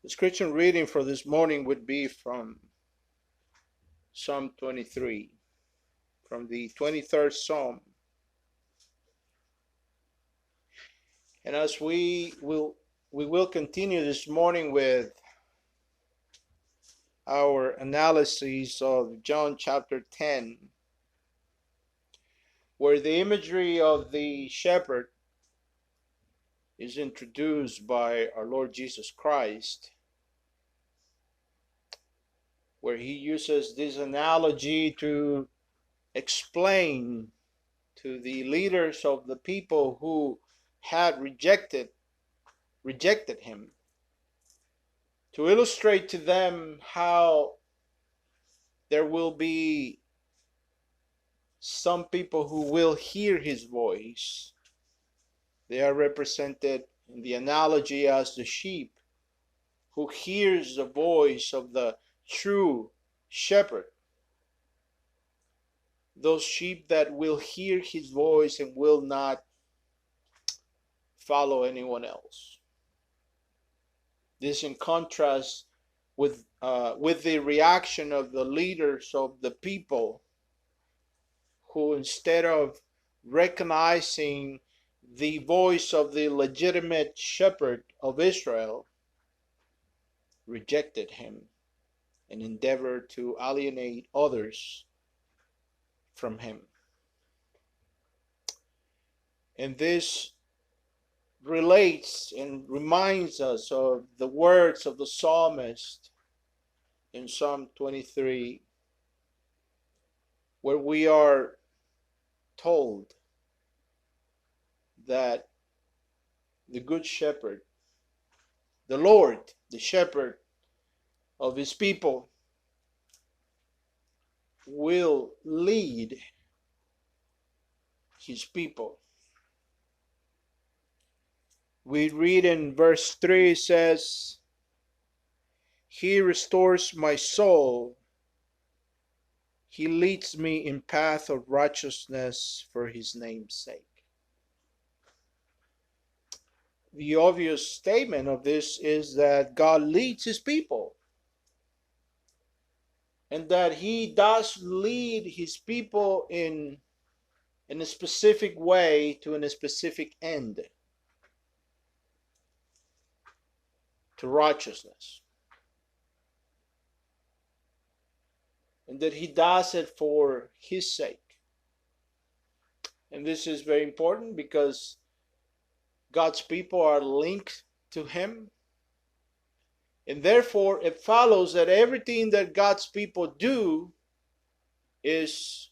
The scripture reading for this morning would be from Psalm 23, from the 23rd Psalm. And as we will continue this morning with our analysis of John chapter 10, where the imagery of the shepherd is introduced by our Lord Jesus Christ, where he uses this analogy to explain to the leaders of the people who had rejected him, to illustrate to them how there will be some people who will hear his voice. They are represented in the analogy as the sheep who hears the voice of the true shepherd. Those sheep that will hear his voice and will not follow anyone else. This in contrast with the reaction of the leaders of the people, who instead of recognizing the voice of the legitimate shepherd of Israel, rejected him and endeavored to alienate others from him. And this relates and reminds us of the words of the psalmist in Psalm 23, where we are told that the good shepherd, the Lord, the shepherd of his people, will lead his people. We read in verse 3, it says, "He restores my soul. He leads me in path of righteousness for his name's sake." The obvious statement of this is that God leads his people, and that he does lead his people in a specific way to a specific end, to righteousness. And that he does it for his sake. And this is very important because God's people are linked to him. And therefore, it follows that everything that God's people do is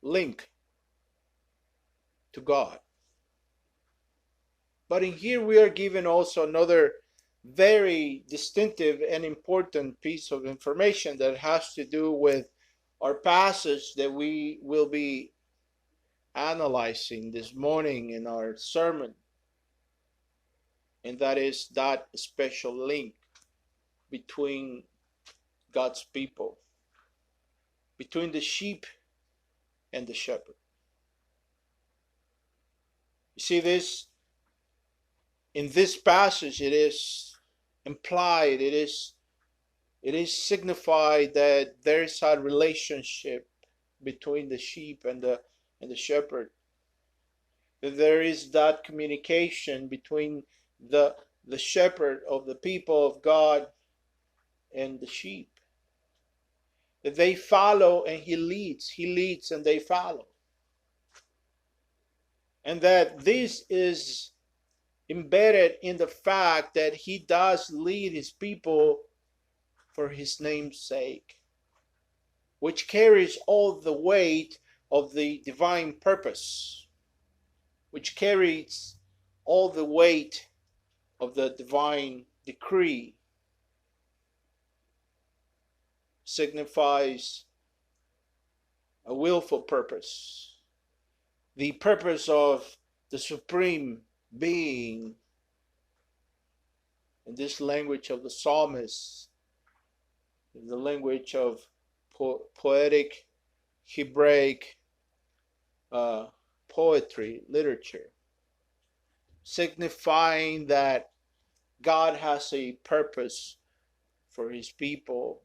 linked to God. But in here we are given also another very distinctive and important piece of information that has to do with our passage that we will be analyzing this morning in our sermon. And that is that special link between God's people, between the sheep and the shepherd. You see this? In this passage, it is implied, it is signified that there is a relationship between the sheep and the shepherd. That there is that communication between the shepherd of the people of God and the sheep. That they follow and he leads and they follow. And that this is embedded in the fact that he does lead his people for his name's sake, which carries all the weight of the divine purpose, which carries all the weight of the divine decree, signifies a willful purpose, the purpose of the supreme being. In this language of the psalmist, in the language of poetic Hebraic poetry, literature, signifying that God has a purpose for his people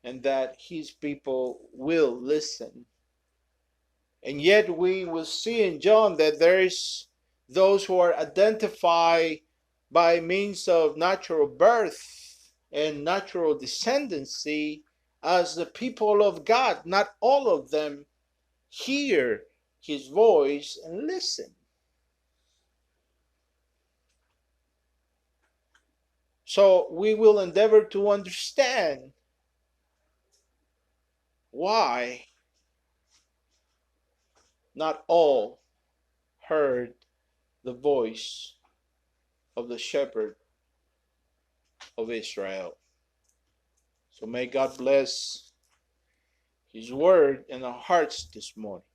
and that his people will listen. And yet we will see in John that there is those who are identified by means of natural birth and natural descendancy as the people of God. Not all of them hear his voice and listen. So we will endeavor to understand why not all heard the voice of the shepherd of Israel. So may God bless his word in our hearts this morning.